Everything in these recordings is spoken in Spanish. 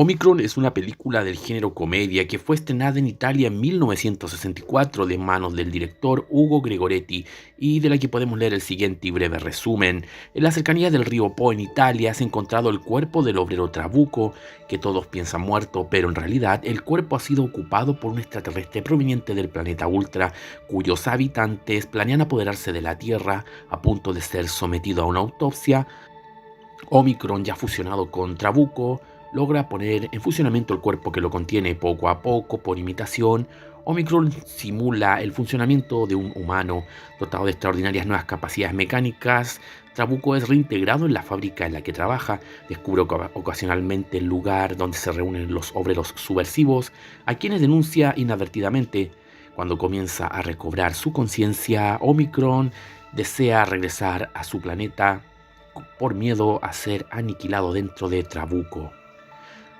Omicron es una película del género comedia que fue estrenada en Italia en 1964 de manos del director Ugo Gregoretti y de la que podemos leer el siguiente y breve resumen. En las cercanías del río Po en Italia se ha encontrado el cuerpo del obrero Trabuco, que todos piensan muerto, pero en realidad el cuerpo ha sido ocupado por un extraterrestre proveniente del planeta Ultra, cuyos habitantes planean apoderarse de la Tierra a punto de ser sometido a una autopsia. Omicron, ya fusionado con Trabuco, logra poner en funcionamiento el cuerpo que lo contiene poco a poco por imitación. Omicron simula el funcionamiento de un humano dotado de extraordinarias nuevas capacidades mecánicas. Trabuco es reintegrado en la fábrica en la que trabaja, descubre ocasionalmente el lugar donde se reúnen los obreros subversivos, a quienes denuncia inadvertidamente. Cuando comienza a recobrar su conciencia, Omicron desea regresar a su planeta por miedo a ser aniquilado dentro de Trabuco.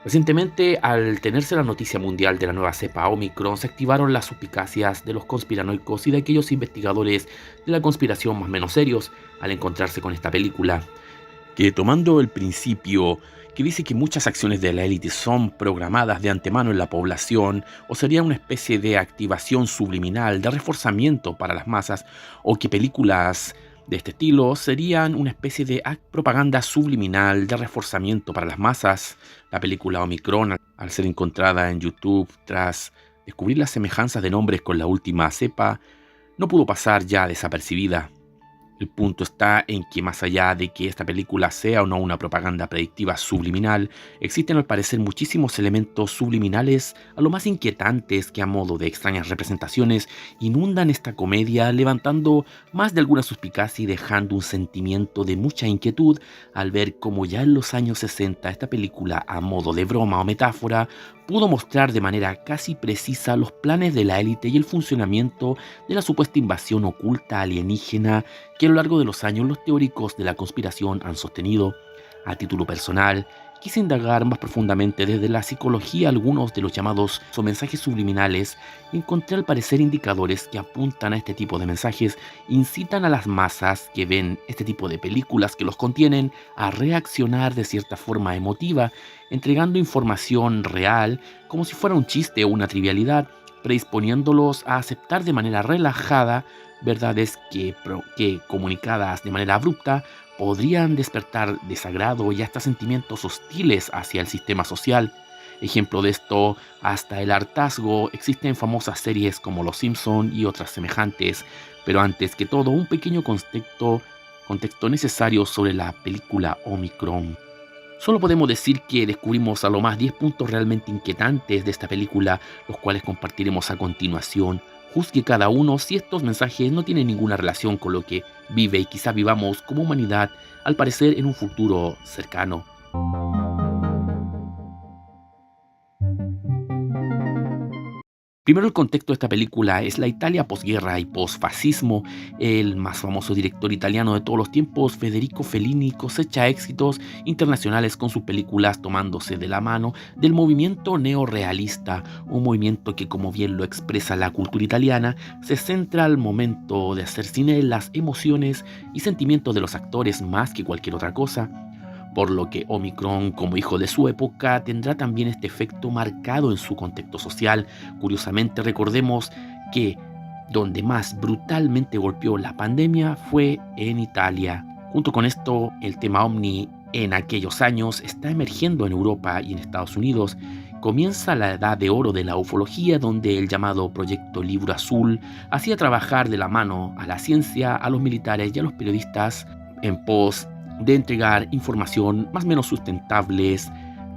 Recientemente, al tenerse la noticia mundial de la nueva cepa Omicron, se activaron las suspicacias de los conspiranoicos y de aquellos investigadores de la conspiración más o menos serios al encontrarse con esta película, que tomando el principio que dice que muchas acciones de la élite son programadas de antemano en la población, o sería una especie de activación subliminal, de reforzamiento para las masas, o que películas de este estilo serían una especie de propaganda subliminal de reforzamiento para las masas. La película Omicron, al ser encontrada en YouTube tras descubrir las semejanzas de nombres con la última cepa, no pudo pasar ya desapercibida. El punto está en que más allá de que esta película sea o no una propaganda predictiva subliminal, existen al parecer muchísimos elementos subliminales a lo más inquietantes que a modo de extrañas representaciones inundan esta comedia, levantando más de alguna suspicacia y dejando un sentimiento de mucha inquietud al ver cómo ya en los años 60 esta película, a modo de broma o metáfora, pudo mostrar de manera casi precisa los planes de la élite y el funcionamiento de la supuesta invasión oculta alienígena que a lo largo de los años los teóricos de la conspiración han sostenido. A título personal, quise indagar más profundamente desde la psicología algunos de los llamados o mensajes subliminales y encontré al parecer indicadores que apuntan a este tipo de mensajes, incitan a las masas que ven este tipo de películas que los contienen a reaccionar de cierta forma emotiva, entregando información real como si fuera un chiste o una trivialidad, predisponiéndolos a aceptar de manera relajada verdades que comunicadas de manera abrupta podrían despertar desagrado y hasta sentimientos hostiles hacia el sistema social. Ejemplo de esto, hasta el hartazgo existe en famosas series como Los Simpson y otras semejantes, pero antes que todo un pequeño contexto necesario sobre la película Omicron. Solo podemos decir que descubrimos a lo más 10 puntos realmente inquietantes de esta película, los cuales compartiremos a continuación. Juzgue cada uno si estos mensajes no tienen ninguna relación con lo que vive y quizá vivamos como humanidad, al parecer en un futuro cercano. Primero, el contexto de esta película es la Italia posguerra y posfascismo. El más famoso director italiano de todos los tiempos, Federico Fellini, cosecha éxitos internacionales con sus películas tomándose de la mano del movimiento neorrealista, un movimiento que, como bien lo expresa la cultura italiana, se centra al momento de hacer cine en las emociones y sentimientos de los actores más que cualquier otra cosa, por lo que Omicron, como hijo de su época, tendrá también este efecto marcado en su contexto social. Curiosamente, recordemos que donde más brutalmente golpeó la pandemia fue en Italia. Junto con esto, el tema ovni en aquellos años está emergiendo en Europa y en Estados Unidos. Comienza la edad de oro de la ufología, donde el llamado Proyecto Libro Azul hacía trabajar de la mano a la ciencia, a los militares y a los periodistas en pos de entregar información más o menos sustentables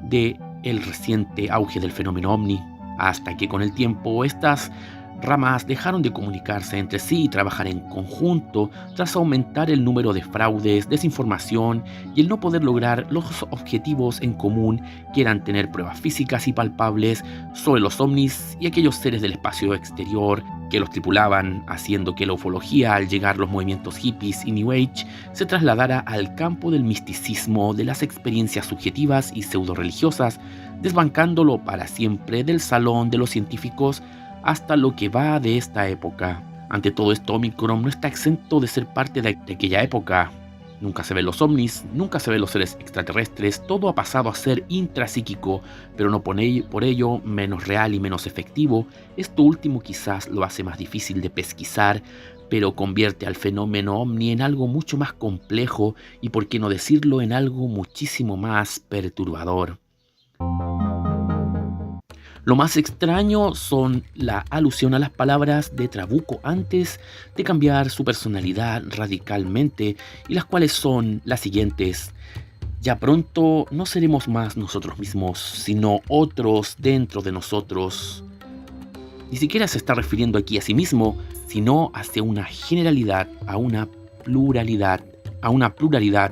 de el reciente auge del fenómeno ovni, hasta que con el tiempo estas ramas dejaron de comunicarse entre sí y trabajar en conjunto tras aumentar el número de fraudes, desinformación y el no poder lograr los objetivos en común, que eran tener pruebas físicas y palpables sobre los ovnis y aquellos seres del espacio exterior que los tripulaban, haciendo que la ufología, al llegar los movimientos hippies y New Age, se trasladara al campo del misticismo, de las experiencias subjetivas y pseudo-religiosas, desbancándolo para siempre del salón de los científicos hasta lo que va de esta época. Ante todo esto, Omicron no está exento de ser parte de aquella época. Nunca se ven los ovnis, nunca se ven los seres extraterrestres, todo ha pasado a ser intrapsíquico, pero no por ello menos real y menos efectivo. Esto último quizás lo hace más difícil de pesquisar, pero convierte al fenómeno ovni en algo mucho más complejo y, por qué no decirlo, en algo muchísimo más perturbador. Lo más extraño son la alusión a las palabras de Trabuco antes de cambiar su personalidad radicalmente, y las cuales son las siguientes: ya pronto no seremos más nosotros mismos, sino otros dentro de nosotros. Ni siquiera se está refiriendo aquí a sí mismo, sino hacia una generalidad, a una pluralidad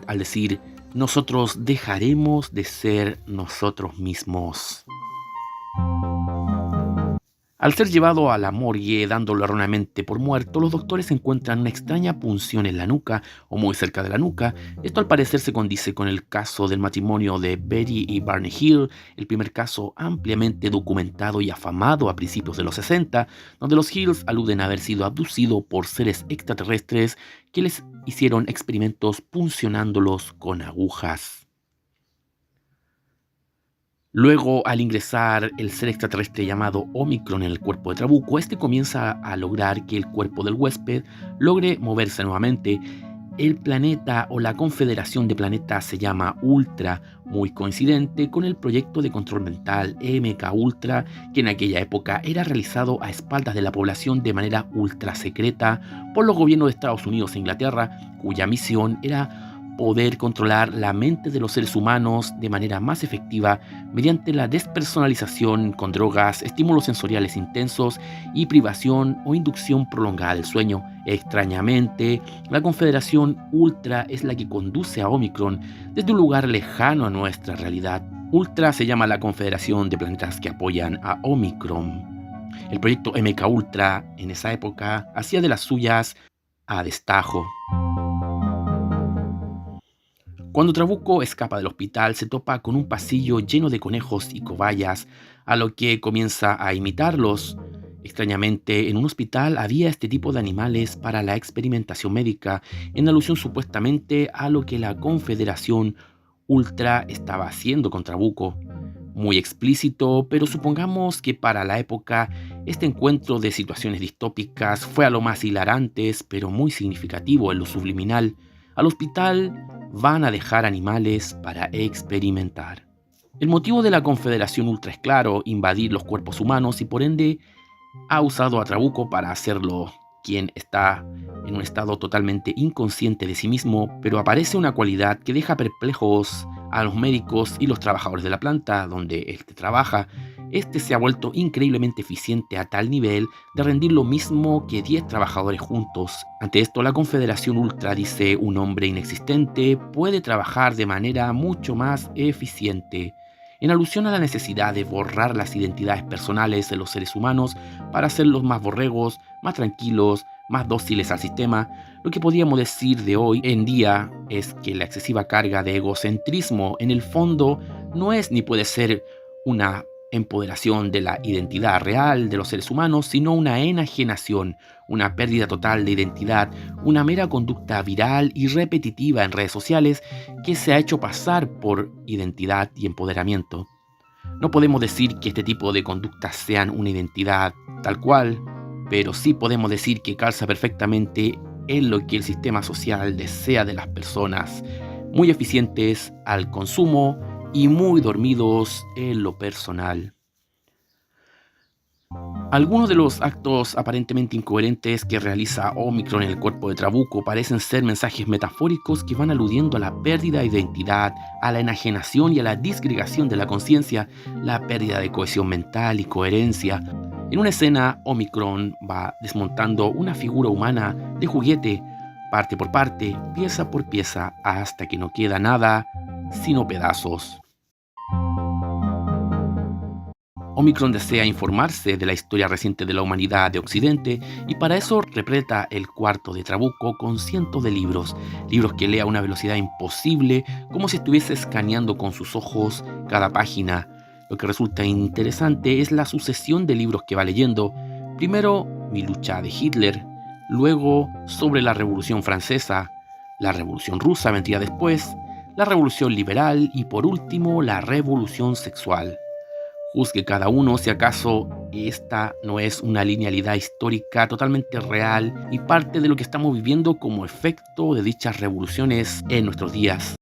al decir: nosotros dejaremos de ser nosotros mismos. Al ser llevado a la morgue dándolo erróneamente por muerto, los doctores encuentran una extraña punción en la nuca o muy cerca de la nuca. Esto al parecer se condice con el caso del matrimonio de Betty y Barney Hill, el primer caso ampliamente documentado y afamado a principios de los 60, donde los Hills aluden a haber sido abducidos por seres extraterrestres que les hicieron experimentos puncionándolos con agujas. Luego, al ingresar el ser extraterrestre llamado Omicron en el cuerpo de Trabuco, este comienza a lograr que el cuerpo del huésped logre moverse nuevamente. El planeta o la confederación de planetas se llama Ultra, muy coincidente con el proyecto de control mental MK Ultra, que en aquella época era realizado a espaldas de la población de manera ultra secreta por los gobiernos de Estados Unidos e Inglaterra, cuya misión era poder controlar la mente de los seres humanos de manera más efectiva mediante la despersonalización con drogas, estímulos sensoriales intensos y privación o inducción prolongada del sueño. Extrañamente, la Confederación Ultra es la que conduce a Omicron desde un lugar lejano a nuestra realidad. Ultra se llama la confederación de planetas que apoyan a Omicron. El proyecto MK Ultra en esa época hacía de las suyas a destajo. Cuando Trabuco escapa del hospital, se topa con un pasillo lleno de conejos y cobayas, a lo que comienza a imitarlos. Extrañamente, en un hospital había este tipo de animales para la experimentación médica, en alusión supuestamente a lo que la Confederación Ultra estaba haciendo con Trabuco. Muy explícito, pero supongamos que para la época este encuentro de situaciones distópicas fue a lo más hilarantes, pero muy significativo en lo subliminal. Al hospital van a dejar animales para experimentar. El motivo de la Confederación Ultra es claro: invadir los cuerpos humanos, y por ende ha usado a Trabuco para hacerlo, quien está en un estado totalmente inconsciente de sí mismo, pero aparece una cualidad que deja perplejos a los médicos y los trabajadores de la planta donde éste trabaja. Este se ha vuelto increíblemente eficiente a tal nivel de rendir lo mismo que 10 trabajadores juntos. Ante esto, la Confederación Ultra dice: un hombre inexistente puede trabajar de manera mucho más eficiente, en alusión a la necesidad de borrar las identidades personales de los seres humanos para hacerlos más borregos, más tranquilos, más dóciles al sistema. Lo que podríamos decir de hoy en día es que la excesiva carga de egocentrismo en el fondo no es ni puede ser una empoderación de la identidad real de los seres humanos, sino una enajenación, una pérdida total de identidad, una mera conducta viral y repetitiva en redes sociales que se ha hecho pasar por identidad y empoderamiento. No podemos decir que este tipo de conductas sean una identidad tal cual, pero sí podemos decir que calza perfectamente en lo que el sistema social desea de las personas: muy eficientes al consumo y muy dormidos en lo personal. Algunos de los actos aparentemente incoherentes que realiza Omicron en el cuerpo de Trabuco parecen ser mensajes metafóricos que van aludiendo a la pérdida de identidad, a la enajenación y a la disgregación de la conciencia, la pérdida de cohesión mental y coherencia. En una escena, Omicron va desmontando una figura humana de juguete, parte por parte, pieza por pieza, hasta que no queda nada sino pedazos. Omicron desea informarse de la historia reciente de la humanidad de Occidente, y para eso repleta el cuarto de Trabuco con cientos de libros que lee a una velocidad imposible, como si estuviese escaneando con sus ojos cada página. Lo que resulta interesante es la sucesión de libros que va leyendo. Primero, Mi lucha de Hitler, luego sobre la Revolución Francesa, La Revolución Rusa vendría después, la Revolución Liberal y por último la Revolución Sexual. Juzgue cada uno si acaso esta no es una linealidad histórica totalmente real y parte de lo que estamos viviendo como efecto de dichas revoluciones en nuestros días.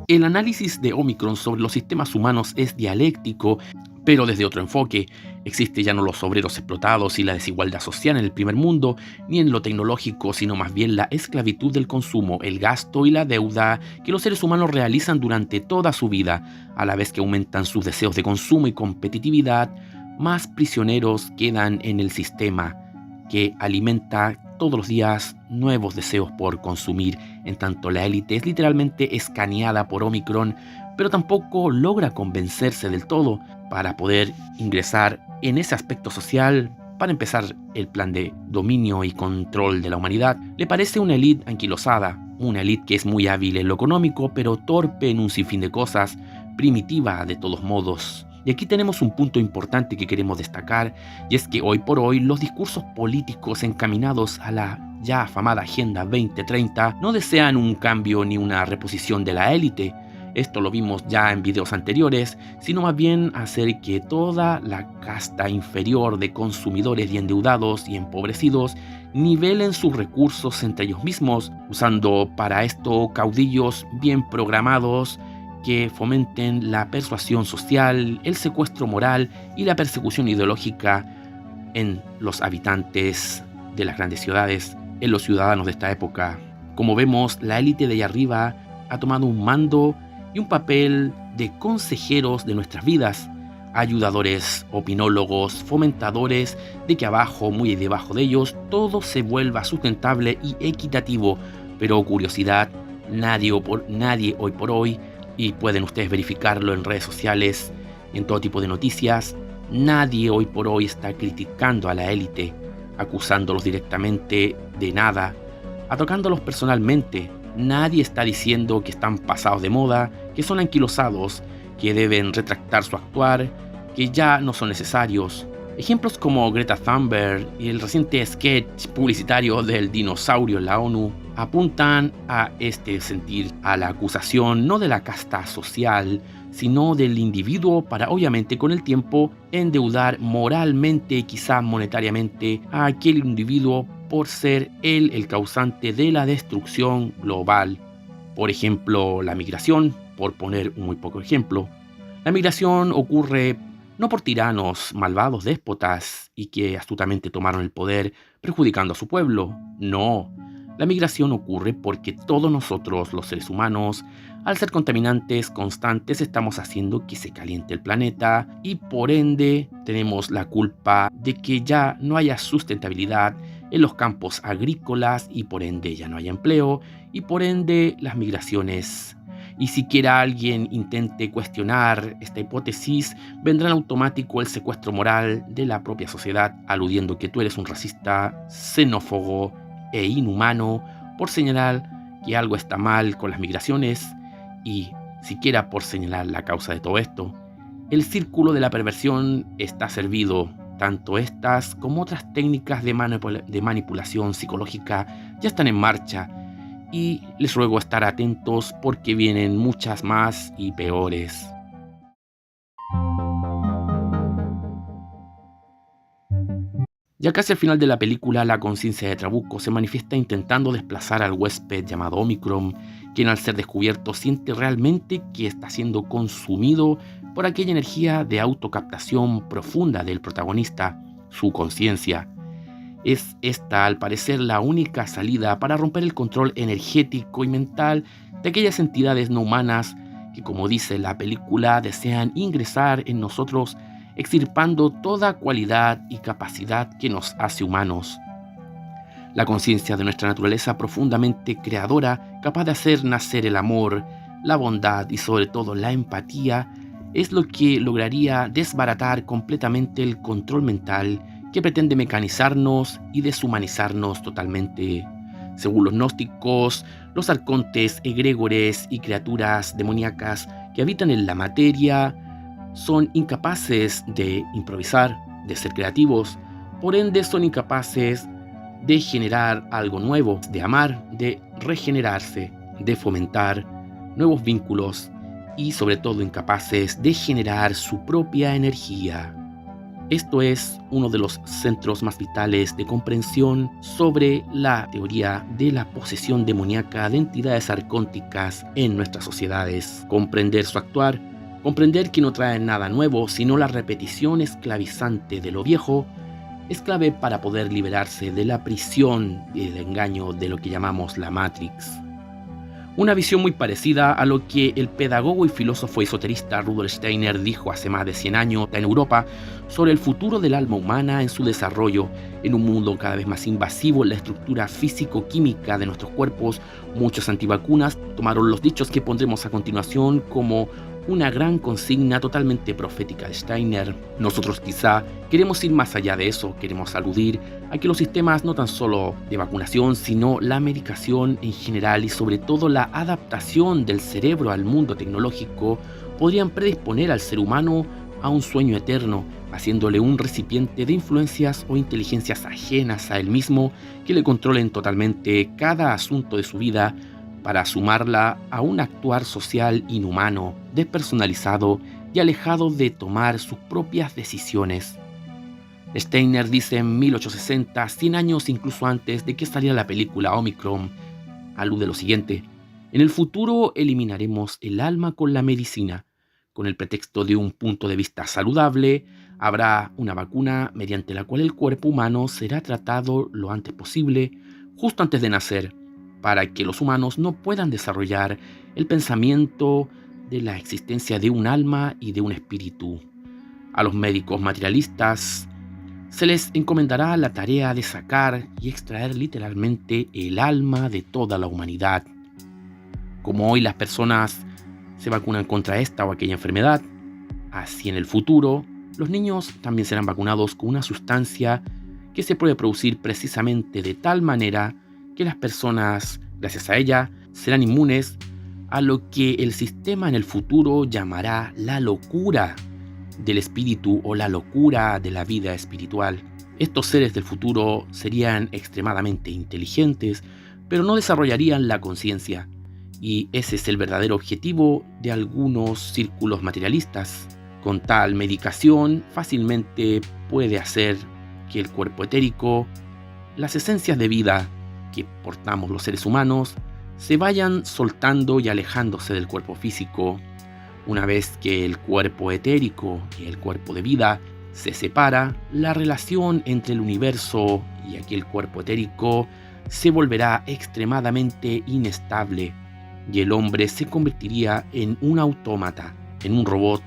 El análisis de Omicron sobre los sistemas humanos es dialéctico, pero desde otro enfoque. Existe ya no los obreros explotados y la desigualdad social en el primer mundo, ni en lo tecnológico, sino más bien la esclavitud del consumo, el gasto y la deuda que los seres humanos realizan durante toda su vida, a la vez que aumentan sus deseos de consumo y competitividad, más prisioneros quedan en el sistema, que alimenta todos los días nuevos deseos por consumir, en tanto la élite es literalmente escaneada por Omicron, pero tampoco logra convencerse del todo para poder ingresar en ese aspecto social. Para empezar el plan de dominio y control de la humanidad, le parece una élite anquilosada, una élite que es muy hábil en lo económico, pero torpe en un sinfín de cosas, primitiva de todos modos. Y aquí tenemos un punto importante que queremos destacar, y es que hoy por hoy los discursos políticos encaminados a la ya afamada Agenda 2030 no desean un cambio ni una reposición de la élite. Esto lo vimos ya en videos anteriores, sino más bien hacer que toda la casta inferior de consumidores y endeudados y empobrecidos nivelen sus recursos entre ellos mismos, usando para esto caudillos bien programados que fomenten la persuasión social, el secuestro moral y la persecución ideológica en los habitantes de las grandes ciudades, en los ciudadanos de esta época. Como vemos, la élite de allá arriba ha tomado un mando y un papel de consejeros de nuestras vidas, ayudadores, opinólogos, fomentadores de que abajo, muy debajo de ellos, todo se vuelva sustentable y equitativo. Pero curiosidad, nadie hoy por hoy, y pueden ustedes verificarlo en redes sociales, en todo tipo de noticias, nadie hoy por hoy está criticando a la élite, acusándolos directamente de nada, atacándolos personalmente. Nadie está diciendo que están pasados de moda, que son anquilosados, que deben retractar su actuar, que ya no son necesarios. Ejemplos como Greta Thunberg y el reciente sketch publicitario del dinosaurio en la ONU apuntan a este sentir, a la acusación no de la casta social, sino del individuo para obviamente con el tiempo endeudar moralmente, quizá monetariamente, a aquel individuo por ser él el causante de la destrucción global. Por ejemplo, la migración, por poner un muy poco ejemplo. La migración ocurre no por tiranos, malvados déspotas y que astutamente tomaron el poder perjudicando a su pueblo. No, la migración ocurre porque todos nosotros, los seres humanos, al ser contaminantes constantes, estamos haciendo que se caliente el planeta y por ende tenemos la culpa de que ya no haya sustentabilidad en los campos agrícolas y por ende ya no haya empleo y por ende las migraciones. Y siquiera alguien intente cuestionar esta hipótesis, vendrá en automático el secuestro moral de la propia sociedad, aludiendo que tú eres un racista, xenófobo e inhumano por señalar que algo está mal con las migraciones y siquiera por señalar la causa de todo esto. El círculo de la perversión está servido. Tanto estas como otras técnicas de manipulación psicológica ya están en marcha y les ruego estar atentos porque vienen muchas más y peores. Ya casi al final de la película, la conciencia de Trabuco se manifiesta intentando desplazar al huésped llamado Omicron, quien al ser descubierto siente realmente que está siendo consumido por aquella energía de autocaptación profunda del protagonista, su conciencia. Es esta, al parecer, la única salida para romper el control energético y mental de aquellas entidades no humanas que, como dice la película, desean ingresar en nosotros, extirpando toda cualidad y capacidad que nos hace humanos. La conciencia de nuestra naturaleza profundamente creadora, capaz de hacer nacer el amor, la bondad y sobre todo la empatía, es lo que lograría desbaratar completamente el control mental que pretende mecanizarnos y deshumanizarnos totalmente. Según los gnósticos, los arcontes, egregores y criaturas demoníacas que habitan en la materia son incapaces de improvisar, de ser creativos, por ende son incapaces de generar algo nuevo, de amar, de regenerarse, de fomentar nuevos vínculos y sobre todo incapaces de generar su propia energía. Esto es uno de los centros más vitales de comprensión sobre la teoría de la posesión demoníaca de entidades arcónticas en nuestras sociedades. Comprender su actuar, comprender que no trae nada nuevo, sino la repetición esclavizante de lo viejo, es clave para poder liberarse de la prisión y del engaño de lo que llamamos la Matrix. Una visión muy parecida a lo que el pedagogo y filósofo esoterista Rudolf Steiner dijo hace más de 100 años en Europa sobre el futuro del alma humana en su desarrollo en un mundo cada vez más invasivo en la estructura físico-química de nuestros cuerpos. Muchos antivacunas tomaron los dichos que pondremos a continuación como una gran consigna totalmente profética de Steiner. Nosotros quizá queremos ir más allá de eso, queremos aludir a que los sistemas no tan solo de vacunación, sino la medicación en general y sobre todo la adaptación del cerebro al mundo tecnológico podrían predisponer al ser humano a un sueño eterno, haciéndole un recipiente de influencias o inteligencias ajenas a él mismo que le controlen totalmente cada asunto de su vida, para sumarla a un actuar social inhumano, despersonalizado y alejado de tomar sus propias decisiones. Steiner dice en 1860, 100 años incluso antes de que saliera la película Omicron, alude lo siguiente: en el futuro eliminaremos el alma con la medicina. Con el pretexto de un punto de vista saludable, habrá una vacuna mediante la cual el cuerpo humano será tratado lo antes posible, justo antes de nacer, para que los humanos no puedan desarrollar el pensamiento de la existencia de un alma y de un espíritu. A los médicos materialistas se les encomendará la tarea de sacar y extraer literalmente el alma de toda la humanidad. Como hoy las personas se vacunan contra esta o aquella enfermedad, así en el futuro los niños también serán vacunados con una sustancia que se puede producir precisamente de tal manera que las personas, gracias a ella, serán inmunes a lo que el sistema en el futuro llamará la locura del espíritu o la locura de la vida espiritual. Estos seres del futuro serían extremadamente inteligentes, pero no desarrollarían la conciencia, y ese es el verdadero objetivo de algunos círculos materialistas. Con tal medicación, fácilmente puede hacer que el cuerpo etérico, las esencias de vida que portamos los seres humanos, se vayan soltando y alejándose del cuerpo físico. Una vez que el cuerpo etérico y el cuerpo de vida se separa, la relación entre el universo y aquel cuerpo etérico se volverá extremadamente inestable y el hombre se convertiría en un autómata, en un robot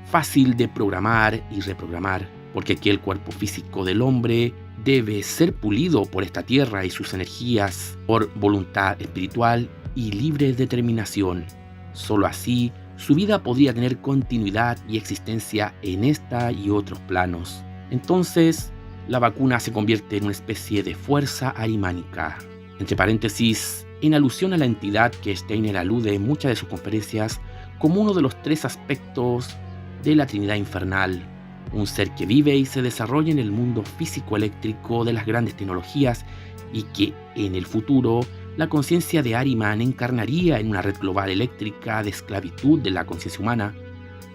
fácil de programar y reprogramar, porque aquel cuerpo físico del hombre debe ser pulido por esta tierra y sus energías por voluntad espiritual y libre determinación. Solo así su vida podría tener continuidad y existencia en esta y otros planos. Entonces, la vacuna se convierte en una especie de fuerza arimánica. Entre paréntesis, en alusión a la entidad que Steiner alude en muchas de sus conferencias como uno de los 3 aspectos de la Trinidad infernal. Un ser que vive y se desarrolla en el mundo físico-eléctrico de las grandes tecnologías y que en el futuro la conciencia de Ahriman encarnaría en una red global eléctrica de esclavitud de la conciencia humana.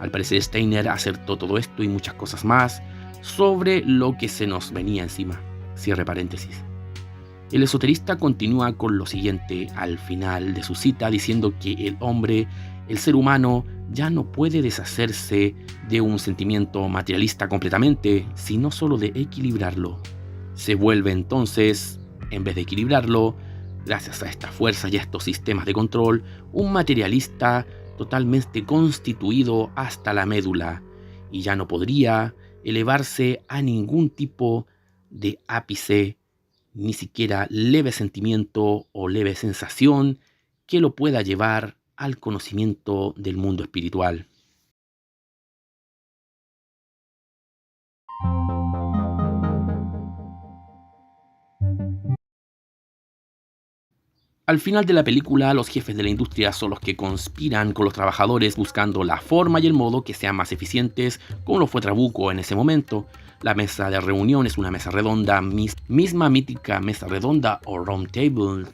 Al parecer Steiner acertó todo esto y muchas cosas más sobre lo que se nos venía encima. Cierre paréntesis. El esoterista continúa con lo siguiente al final de su cita, diciendo que el hombre, el ser humano, ya no puede deshacerse de un sentimiento materialista completamente, sino solo de equilibrarlo. Se vuelve entonces, en vez de equilibrarlo, gracias a esta fuerza y a estos sistemas de control, un materialista totalmente constituido hasta la médula, y ya no podría elevarse a ningún tipo de ápice, ni siquiera leve sentimiento o leve sensación que lo pueda llevar al conocimiento del mundo espiritual. Al final de la película, los jefes de la industria son los que conspiran con los trabajadores buscando la forma y el modo que sean más eficientes, como lo fue Trabuco en ese momento. La mesa de reunión es una mesa redonda, misma mítica mesa redonda o round table,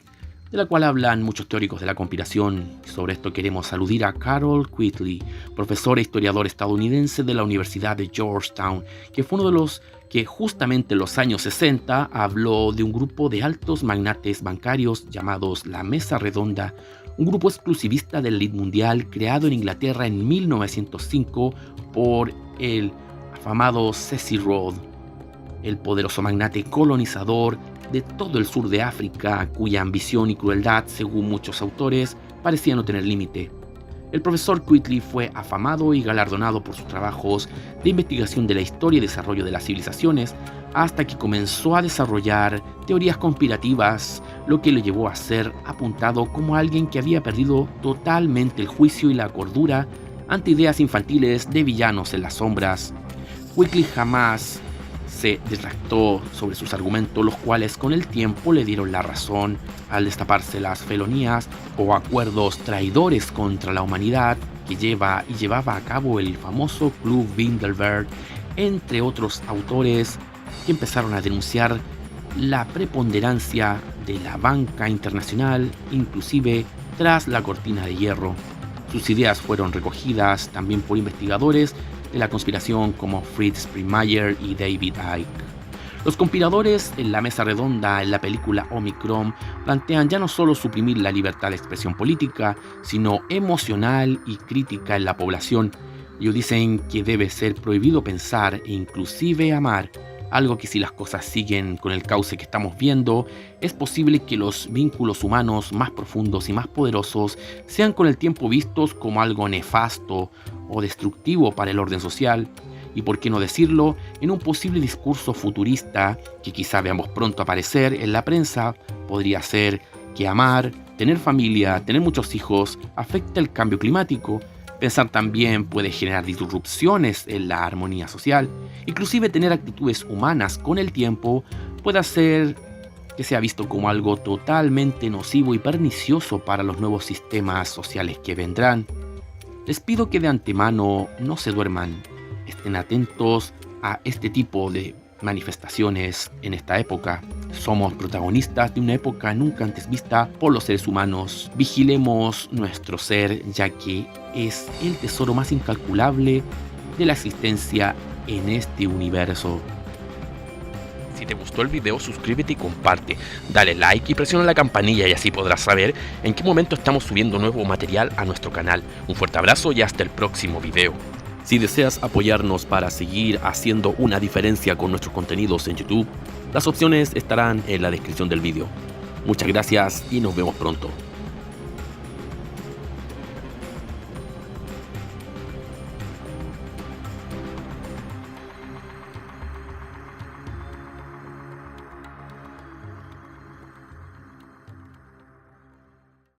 de la cual hablan muchos teóricos de la conspiración. Sobre esto queremos aludir a Carol Quigley, profesor e historiador estadounidense de la Universidad de Georgetown, que fue uno de los que justamente en los años 60 habló de un grupo de altos magnates bancarios llamados la Mesa Redonda, un grupo exclusivista del elite mundial creado en Inglaterra en 1905 por el afamado Cecil Rhodes, el poderoso magnate colonizador de todo el sur de África, cuya ambición y crueldad, según muchos autores, parecía no tener límite. El profesor Quigley fue afamado y galardonado por sus trabajos de investigación de la historia y desarrollo de las civilizaciones, hasta que comenzó a desarrollar teorías conspirativas, lo que lo llevó a ser apuntado como alguien que había perdido totalmente el juicio y la cordura ante ideas infantiles de villanos en las sombras. Quigley jamás se retractó sobre sus argumentos, los cuales con el tiempo le dieron la razón al destaparse las felonías o acuerdos traidores contra la humanidad que llevaba a cabo el famoso Club Bilderberg, entre otros autores que empezaron a denunciar la preponderancia de la banca internacional, inclusive tras la cortina de hierro. Sus ideas fueron recogidas también por investigadores de la conspiración como Fritz Springmeier y David Icke. Los conspiradores en la mesa redonda en la película Omicron plantean ya no solo suprimir la libertad de expresión política, sino emocional y crítica en la población. Ellos dicen que debe ser prohibido pensar e inclusive amar, algo que si las cosas siguen con el cauce que estamos viendo, es posible que los vínculos humanos más profundos y más poderosos sean con el tiempo vistos como algo nefasto o destructivo para el orden social, y por qué no decirlo, en un posible discurso futurista que quizá veamos pronto aparecer en la prensa, podría ser que amar, tener familia, tener muchos hijos afecta el cambio climático. Pensar también puede generar disrupciones en la armonía social. Inclusive tener actitudes humanas con el tiempo puede hacer que sea visto como algo totalmente nocivo y pernicioso para los nuevos sistemas sociales que vendrán. Les pido que de antemano no se duerman, estén atentos a este tipo de manifestaciones en esta época. Somos protagonistas de una época nunca antes vista por los seres humanos. Vigilemos nuestro ser, ya que es el tesoro más incalculable de la existencia en este universo. Si te gustó el video, suscríbete y comparte. Dale like y presiona la campanilla y así podrás saber en qué momento estamos subiendo nuevo material a nuestro canal. Un fuerte abrazo y hasta el próximo video. Si deseas apoyarnos para seguir haciendo una diferencia con nuestros contenidos en YouTube, las opciones estarán en la descripción del video. Muchas gracias y nos vemos pronto.